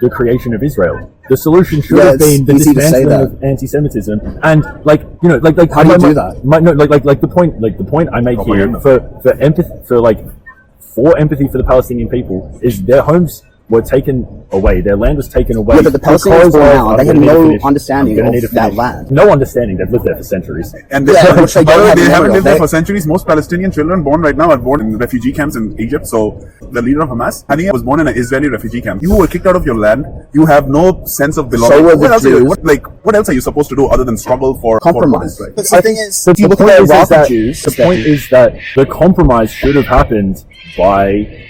the creation of Israel. The solution should have it's been the easy to say dismantling that. of anti-Semitism, and How do you do that? The point I make here for empathy for empathy for the Palestinian people is their homes were taken away, their land was taken away. Yeah, but the Palestinians because were of- now, I'm they had gonna need to no finish. understanding I'm gonna of need to that finish. land. No understanding. They've lived there for centuries. and Yeah, which they by the don't way, have they a haven't memory lived of. there for centuries. Most Palestinian children born right now are born in refugee camps in Egypt. So the leader of Hamas, Haniyeh, was born in an Israeli refugee camp. You were kicked out of your land. You have no sense of belonging. So were the what else are you, Jews. what else are you supposed to do other than struggle for Compromise. For what is right? But the thing is, But if you the look point at is the Iraqi that Jews, the point is that the compromise should have happened by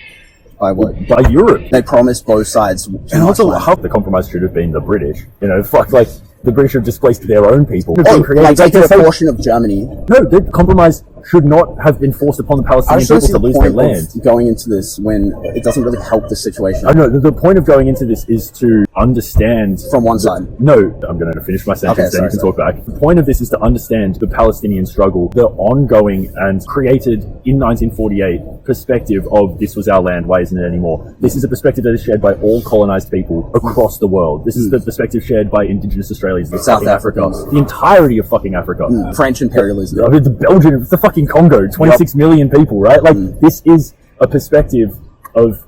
by what? by Europe. They promised both sides. And also, how the compromise should have been the British. Like the British have displaced their own people. like taking a portion of Germany. No, the compromise should not have been forced upon the I Palestinian just don't people see to the lose their point land. of going into this when it doesn't really help the situation I know the point of going into this is to understand. from one side. No, I'm going to finish my sentence, Okay, then you can talk back. The point of this is to understand the Palestinian struggle, the ongoing and created in 1948 perspective of this was our land, why isn't it anymore? This is a perspective that is shared by all colonized people across the world. This is the perspective shared by indigenous Australians, the South fucking Africa, Africans. the entirety of fucking Africa. French imperialism. I mean, the Belgian, it's the fucking Congo, 26 million people, right? Like, this is a perspective of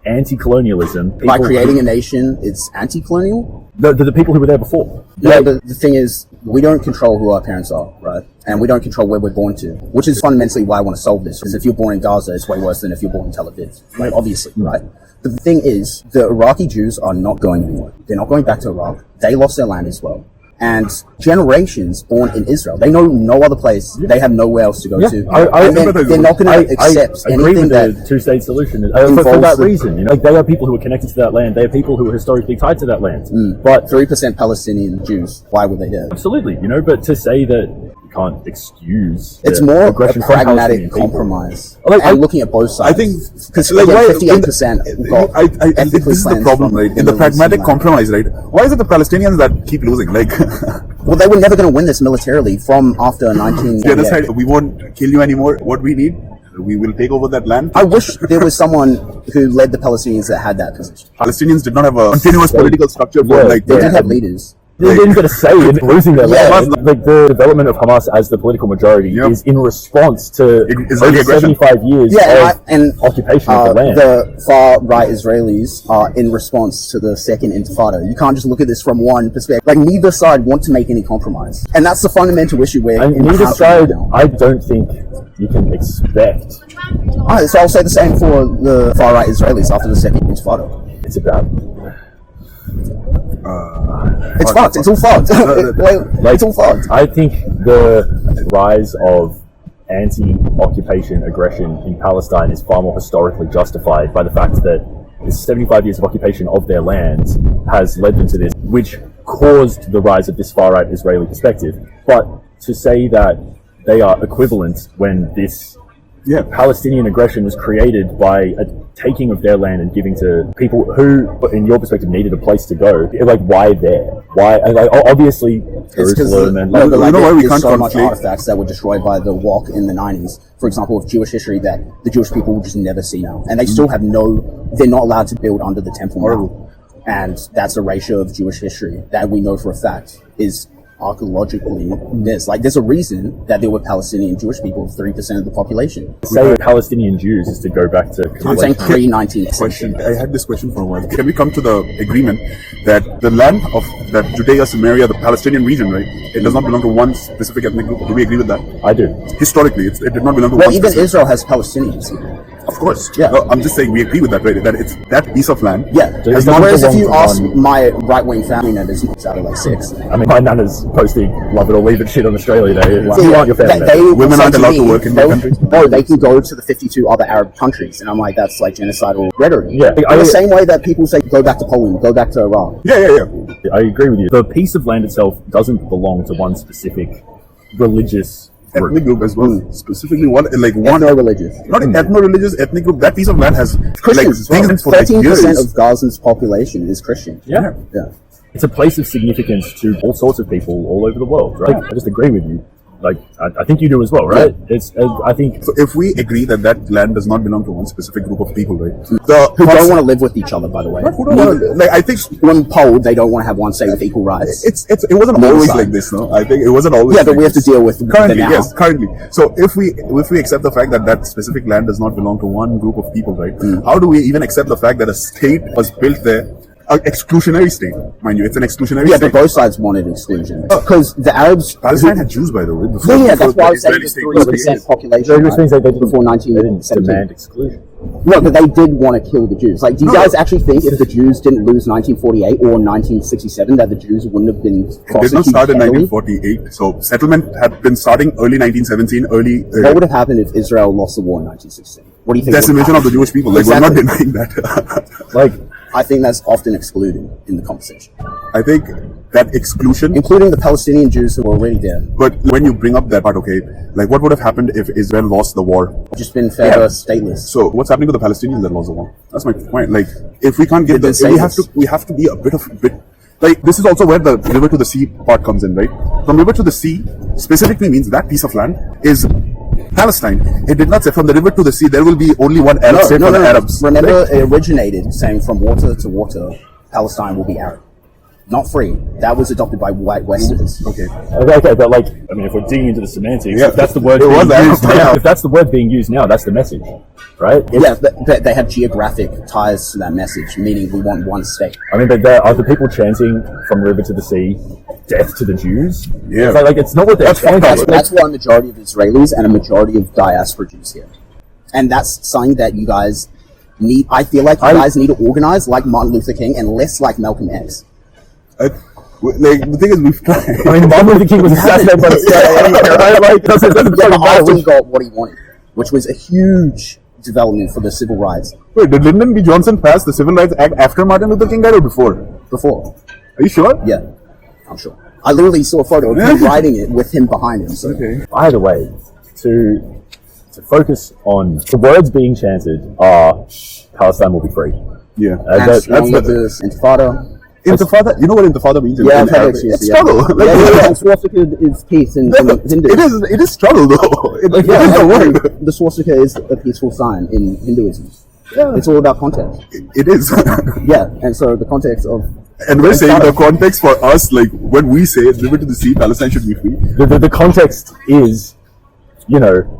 anti-colonialism. By People- creating a nation, it's anti-colonial. the people who were there before. Yeah, but the thing is, we don't control who our parents are, right? And we don't control where we're born to, which is fundamentally why I want to solve this. Because if you're born in Gaza, it's way worse than if you're born in Tel Aviv, like, obviously, right? But the thing is, the Iraqi Jews are not going anywhere. They're not going back to Iraq. They lost their land as well. And generations born in Israel, they know no other place. They have nowhere else to go to. And they're not going to accept I agree anything with that the two-state solution for involves that the- reason. You know, like, they are people who are connected to that land. They are people who are historically tied to that land. But 3% Palestinian Jews. Why were they there? absolutely, you know. But to say that you can't excuse It's the more a aggression from Palestinian pragmatic people. compromise. Like, and looking at both sides. I think because like, why- 58% got I think ethnically this is the cleansed problem, from right? In the Middle pragmatic Eastern land. compromise, right? Why is it the Palestinians that keep losing? Like, Well, they were never going to win this militarily from after 1998. the other side, we won't kill you anymore. What we need, we will take over that land. I wish there was someone who led the Palestinians that had that position. Palestinians did not have a continuous political structure for Yeah, like They Yeah. did have leaders. They didn't get a say in losing their Yeah. land. Like, the development of Hamas as the political majority Yep. is in response to Israeli over aggression. 75 years Yeah, of and occupation of the land. the far-right Israelis are in response to the second intifada. You can't just look at this from one perspective. Like, neither side want to make any compromise. And that's the fundamental issue we're And neither encountering side, now. I don't think you can expect. Alright, so I'll say the same for the far-right Israelis after the second intifada. It's about It's fucked. It's all fucked. It's all fucked. I think the rise of anti-occupation aggression in Palestine is far more historically justified by the fact that the 75 years of occupation of their land has led them to this, which caused the rise of this far-right Israeli perspective. But to say that they are equivalent when this Palestinian aggression was created by a taking of their land and giving to people who, in your perspective, needed a place to go. Like, why there? Why? Like, obviously, It's because Jerusalem and no, but like, you know why we there's can't so much conflate- artifacts that were destroyed by the walk in the 90s. For example, of Jewish history that the Jewish people will just never see now, and they still have no. They're not allowed to build under the temple now. And that's a ratio of Jewish history that we know for a fact is archaeologically this. Like, there's a reason that there were Palestinian Jewish people, 3% of the population. Say Palestinian Jews is to go back to. I'm saying pre-19th Question. I had this question for a while. Can we come to the agreement that the land of that Judea, Samaria, the Palestinian region, right? It does not belong to one specific ethnic group. Do we agree with that? I do. Historically, it did not belong to Well, one even specific. Israel has Palestinians. Of course. Yeah. No, I'm just saying we agree with that, right? That it's that piece of land. Yeah. Has not Whereas if belonged you to ask one- my right-wing family members, it's out of like 6. I mean, my nana's posting "love it or leave it" shit on Australia Day. Who aren't your family members? Women said aren't allowed to me, work in their countries? No, they can go to the 52 other Arab countries. And I'm like, that's like genocidal rhetoric. Yeah. In the same way that people say, go back to Poland, go back to Iran. Yeah. I agree with you. The piece of land itself doesn't belong to one specific religious group. Ethnic group as well. Specifically one, like one. Ethno-religious. Not an ethno-religious ethnic group. That piece of land has Christians. like things for like 13% years. of Gaza's population is Christian. Yeah. Yeah. It's a place of significance to all sorts of people all over the world, right? I just agree with you. Like, I think you do as well, right? It's, I think. So if we agree that that land does not belong to one specific group of people, right? Who don't want to live with each other, by the way. Who don't wanna, like, I think When polled, they don't want to have one say with equal rights. it wasn't No always side. like this, no. I think it wasn't always. Yeah, but like we have to this. deal with currently. the now. Yes, currently. So if we accept the fact that that specific land does not belong to one group of people, right? How do we even accept the fact that a state was built there? An exclusionary state, mind you, it's an exclusionary Yeah, state. but both sides wanted exclusion. Because the Arabs... Palestine had Jews, by the way. Before, Yeah, before that's why I the was saying Israeli the state was 3% created. population, Which means they didn't, before they didn't 1917. demand exclusion. No, but they did want to kill the Jews. Like, do you No. guys actually think if the Jews didn't lose 1948 or 1967 that the Jews wouldn't have been It did not prosecuted start in heavily? 1948. So settlement had been starting early 1917, early What would have happened if Israel lost the war in 1967? What do you think? decimation of the Jewish people. Like, Exactly. we're not denying that. Like, I think that's often excluded in the conversation, I think that exclusion. including the Palestinian Jews who were already there. But when you bring up that part, okay, like what would have happened if Israel lost the war? Just been further stateless. So what's happening to the Palestinians that lost the war? That's my point. Like, if we can't get They've this, been we have to be a bit. Like, this is also where the river to the sea part comes in, right? From river to the sea specifically means that piece of land is Palestine. It did not say from the river to the sea there will be only one Arab state for the Arabs. Remember, it originated saying from water to water, Palestine will be Arab. Not free. That was adopted by white Westerners. Okay. okay, but like, I mean, if we're digging into the semantics, Yeah. if that's the word It was being used Arab, now, yeah. if that's the word being used now, that's the message, right? Yeah, but they have geographic ties to that message, meaning we want one state. I mean, but are the people chanting from river to the sea, death to the Jews? Yeah. It's like it's not what they're That's fucked chanting. up. That's why a majority of Israelis and a majority of diaspora Jews here. And that's something that you guys need. I feel like you guys need to organize like Martin Luther King and less like Malcolm X. Like, the thing is, we've tried. I mean, Martin Luther King was assassinated by the CIA, right? Like, doesn't Yeah, fucking but matter Austin which- got what he wanted, which was a huge development for the civil rights Wait, did Lyndon B. Johnson pass the Civil Rights Act after Martin Luther King died or before? before. Are you sure? Yeah, I'm sure. I literally saw a photo of him writing it with him behind him. So. Okay. Either way, to focus on the words being chanted are Palestine will be free. Yeah. And That's along with the this Intifada. Intifada. You know what Intifada means? Yeah, in I've heard Arabic? it, yes, It's yeah. struggle. Like, Yeah, and swastika is peace in Hindu. it is struggle though. It is the word. The swastika is a peaceful sign in Hinduism. Yeah. It's all about context. It is. Yeah, and so the context of And we're saying the context for us, like when we say river to the sea, Palestine should be free. The context is, you know,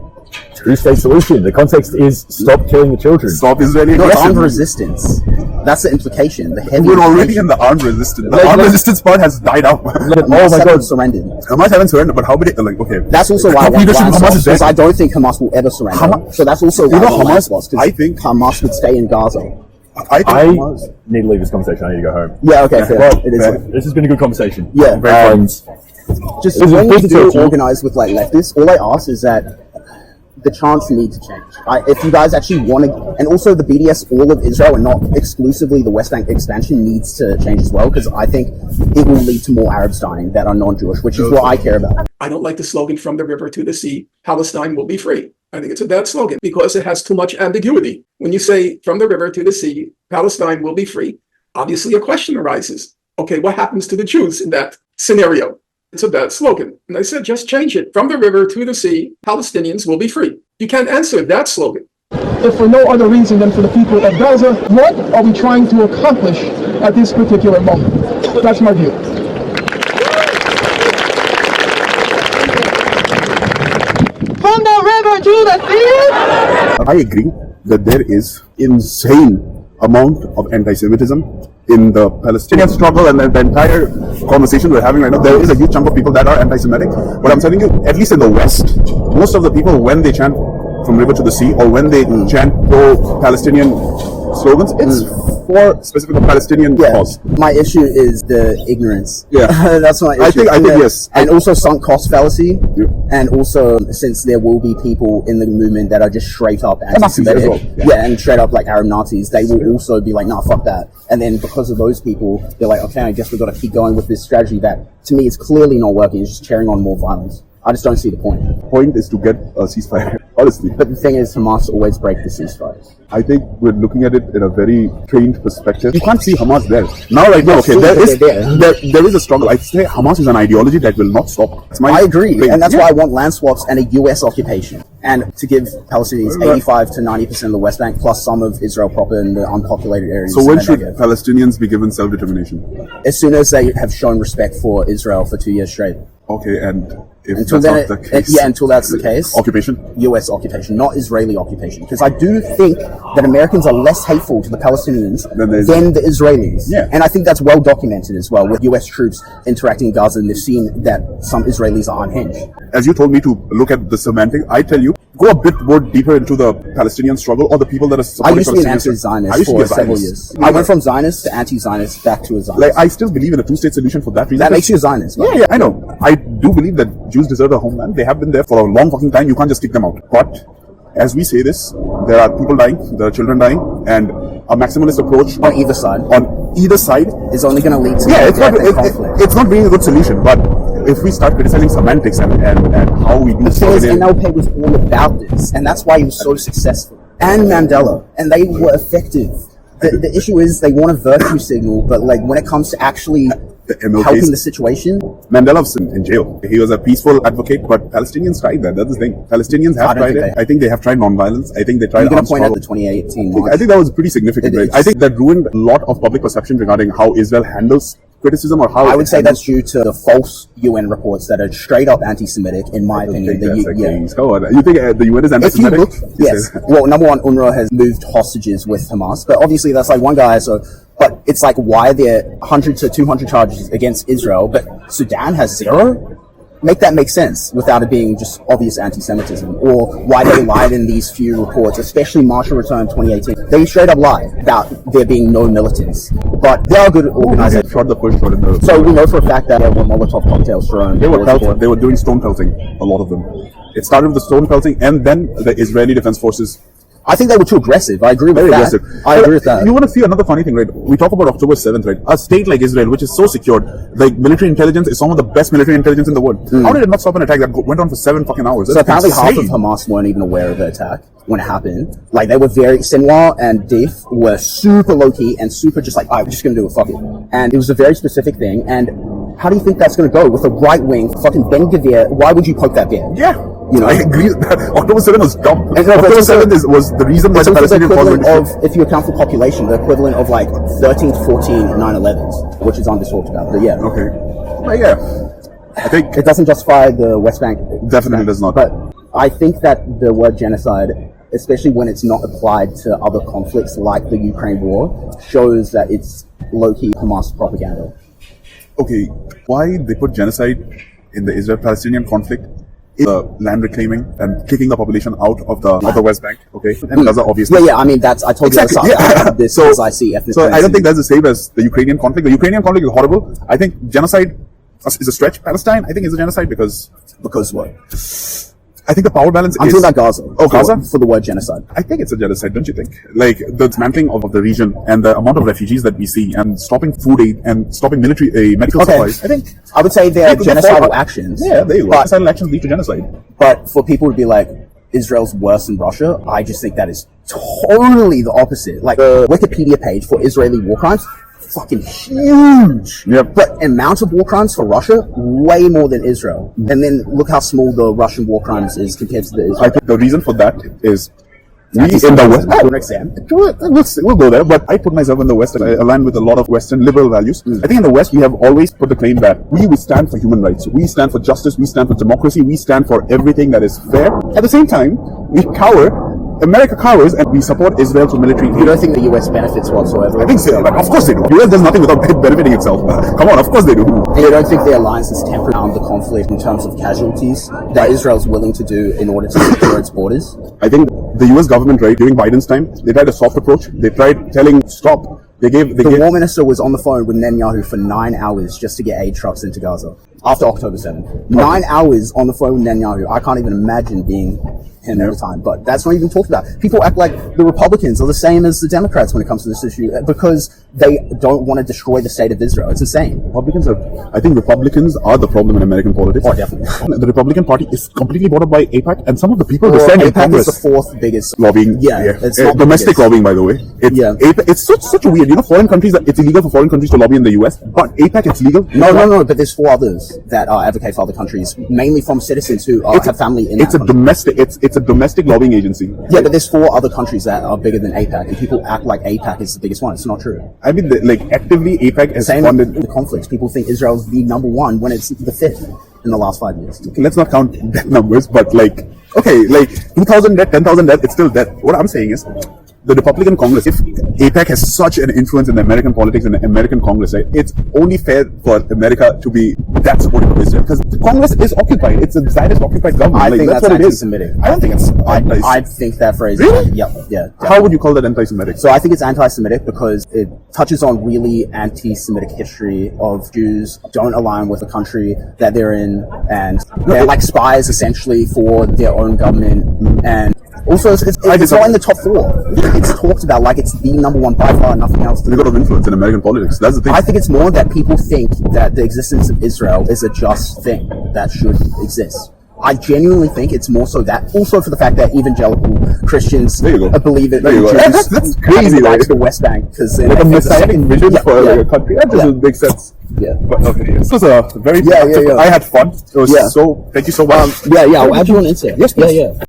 two-state solution. The context is stop killing the children. Stop Israeli no, aggression. armed resistance. That's the implication. The heavy We're already implication. in the armed resistance. The Like- armed like- resistance part has died out. But Oh my Hamas God. haven't surrendered. Hamas haven't surrendered, but how many? Like, okay. That's also why I Top want leadership of Hamas Hamas is because dead. I don't think Hamas will ever surrender. Hamas- So that's also why You know, I want Hamas- lost, I think- Hamas would stay in Gaza. I think I Hamas. need to leave this conversation. I need to go home. Yeah, okay, fair. Well, It is. fair. This has been a good conversation. Yeah. And Just This is when you big to do talk to you. organize with like leftists, all I ask is that the chants need to change. If you guys actually want to, and also the BDS, all of Israel, and not exclusively the West Bank expansion, needs to change as well, because I think it will lead to more Arabs dying that are non-Jewish, which is what I care about. I don't like the slogan from the river to the sea, Palestine will be free. I think it's a bad slogan because it has too much ambiguity. When you say from the river to the sea, Palestine will be free, obviously a question arises. Okay, what happens to the Jews in that scenario? It's a bad slogan. And I said, just change it. From the river to the sea, Palestinians will be free. You can't answer that slogan. if for no other reason than for the people of Gaza. What are we trying to accomplish at this particular moment? That's my view. From the river to the sea. I agree that there is insane amount of anti-Semitism in the Palestinian struggle and the entire conversation we're having right now. There is a huge chunk of people that are anti-Semitic, but I'm telling you, at least in the West, most of the people, when they chant from river to the sea, or when they chant pro-Palestinian slogans, it's for specific Palestinian cause. My issue is the ignorance. Yeah. That's my issue. I think yes. And also sunk cost fallacy. Yeah. And also, since there will be people in the movement that are just straight up anti-Semitic, Nazis as well. and straight up like Arab Nazis, they will also be like, nah, fuck that. And then because of those people, they're like, okay, I guess we've got to keep going with this strategy that, to me, is clearly not working. It's just cheering on more violence. I just don't see the point. The point is to get a ceasefire, honestly. But the thing is, Hamas always break the ceasefires. I think we're looking at it in a very trained perspective. You can't see Hamas there. Now, right now, okay, there is a struggle. I say Hamas is an ideology that will not stop. I agree, and that's why I want land swaps and a US occupation. And to give Palestinians 85 to 90% of the West Bank, plus some of Israel proper in the unpopulated areas. So when should Palestinians be given self-determination? As soon as they have shown respect for Israel for 2 years straight. Okay, and if until that's not the case, until that's the case, occupation, U.S. occupation, not Israeli occupation, because I do think that Americans are less hateful to the Palestinians than the Israelis, and I think that's well documented as well with U.S. troops interacting in Gaza, and they've seen that some Israelis are unhinged. As you told me to look at the semantic, I tell you, go a bit more deeper into the Palestinian struggle or the people that are supporting. I used to be an anti-Zionist for several years. I went from Zionist to anti-Zionist back to a Zionist. Like, I still believe in a two-state solution for that reason. That makes you a Zionist. Yeah, I know. I do believe that Jews deserve a homeland. They have been there for a long fucking time. You can't just kick them out. But as we say this, there are people dying, there are children dying, and a maximalist approach on either side is only going to lead to it's not being a good solution. But if we start criticizing semantics and how we use the thing is, NLP was all about this, and that's why he was so successful. And Mandela, and they were effective. The issue is they want a virtue signal, but like when it comes to actually helping the situation, Mandela's in jail. He was a peaceful advocate, but Palestinians tried that. That's the thing. Palestinians have tried it. I think they have tried non-violence. I think they tried. You're going to point out the 2018 march. I think that was pretty significant. Right? I think that ruined a lot of public perception regarding how Israel handles criticism, or how I would say that's due to the false UN reports that are straight up anti-Semitic, in my opinion. Come on. You think the UN is anti-Semitic? If you look, yes. Well, number one, UNRWA has moved hostages with Hamas, but obviously that's like one guy. So, but it's like, why are there 100 to 200 charges against Israel, but Sudan has 0? Make that make sense without it being just obvious anti-Semitism, or why they lied in these few reports, especially Marshall Return 2018. They straight up lied about there being no militants, but they are good organizers. So we know for a fact that there were Molotov cocktails thrown. They were doing stone pelting, a lot of them. It started with the stone pelting, and then the Israeli Defense Forces. I think they were too aggressive. I agree with that. I agree with that. You want to see another funny thing, right? We talk about October 7th, right? A state like Israel, which is so secured, like military intelligence is some of the best military intelligence in the world. How did it not stop an attack that went on for 7 fucking hours? So apparently half of Hamas weren't even aware of the attack when it happened. Like, they were Sinwar and Deif were super low-key and super just like, alright, we're just gonna do it, fuck it. And it was a very specific thing. And how do you think that's gonna go with a right-wing fucking Ben Gvir? Why would you poke that bear? Yeah. You know, I agree with that. October 7th was dumb. October 7th was the reason why the Palestinian if you account for population, the equivalent of like 13 to 14 9/11s, which is talked about. But yeah. Okay. But yeah. I think it doesn't justify the West Bank. Definitely does not. But I think that the word genocide, especially when it's not applied to other conflicts like the Ukraine war, shows that it's low-key Hamas propaganda. Okay. Why they put genocide in the Israel-Palestinian conflict? The land reclaiming and kicking the population out of the West Bank, okay? And Gaza, obviously. Yeah, I mean, that's, I told you this as I see ethnic So I don't think that's the same as the Ukrainian conflict. The Ukrainian conflict is horrible. I think genocide is a stretch. Palestine, I think, is a genocide because what? I think the power balance I'm talking about Gaza. Oh, Gaza? For the word genocide. I think it's a genocide, don't you think? Like, the dismantling of the region and the amount of refugees that we see and stopping food aid and stopping medical supplies. I would say they're genocidal actions. Yeah, genocidal actions lead to genocide. But for people to be like, Israel's worse than Russia, I just think that is totally the opposite. Like, the Wikipedia page for Israeli war crimes, fucking huge. Yep. But amount of war crimes for Russia, way more than Israel. And then look how small the Russian war crimes is compared to the Israel. I think the reason for that is We in the West, to an extent. we'll go there, but I put myself in the West and I align with a lot of Western liberal values. I think in the West, we have always put the claim that we stand for human rights, we stand for justice, we stand for democracy, we stand for everything that is fair. At the same time, we America cowers, and we support Israel through military aid. You don't think the US benefits whatsoever? I think so. Like, of course they do. US does nothing without benefiting itself. Come on, of course they do. And you don't think the alliance is tempered around the conflict in terms of casualties that Israel's willing to do in order to secure its borders? I think the US government, right, during Biden's time, they tried a soft approach. They tried telling stop. The War Minister was on the phone with Netanyahu for 9 hours just to get aid trucks into Gaza after October 7th. 9 hours on the phone with Netanyahu. I can't even imagine being him at the time, but that's not even talked about. People act like the Republicans are the same as the Democrats when it comes to this issue because they don't want to destroy the state of Israel. It's insane. I think Republicans are the problem in American politics. Oh, definitely. The Republican Party is completely bought up by AIPAC, and some of the people descend in AIPAC Congress. is the fourth biggest lobbying. It's not domestic lobbying, by the way. AIPAC, it's such a weird. Foreign countries. It's illegal for foreign countries to lobby in the US, but AIPAC it's legal. No. But there's 4 others that advocate for other countries, mainly from citizens who have family in. It's a domestic. It's a domestic lobbying agency. Yeah, but there's 4 other countries that are bigger than AIPAC, and people act like AIPAC is the biggest one. It's not true. I mean, actively, AIPAC has funded the conflicts. People think Israel's the number 1 when it's the 5th in the last 5 years. Okay, let's not count death numbers, but 2,000 death, 10,000 death, it's still death. What I'm saying is, the Republican Congress, if AIPAC has such an influence in the American politics and the American Congress, right, it's only fair for America to be that supportive of Israel because the Congress is occupied. It's a Zionist occupied government. I think that's what it is. anti-Semitic. I don't think it's I think that phrase. Really? Yeah. Definitely. How would you call that anti-Semitic? So I think it's anti-Semitic because it touches on really anti-Semitic history of Jews don't align with the country that they're in, and they're like spies essentially for their own government. And also, it's not in the top 4. It's talked about like it's the number 1 by far, nothing else. There's a lot of influence in American politics. That's the thing. I think it's more that people think that the existence of Israel is a just thing that should exist. I genuinely think it's more so that, also for the fact that evangelical Christians believe it. That's crazy, right? To the West Bank, because like a messianic vision for a country. That doesn't make sense. Yeah. But okay, this was a very I had fun. It was so. Thank you so much. I'll add you on Instagram. Yes, please. Yeah.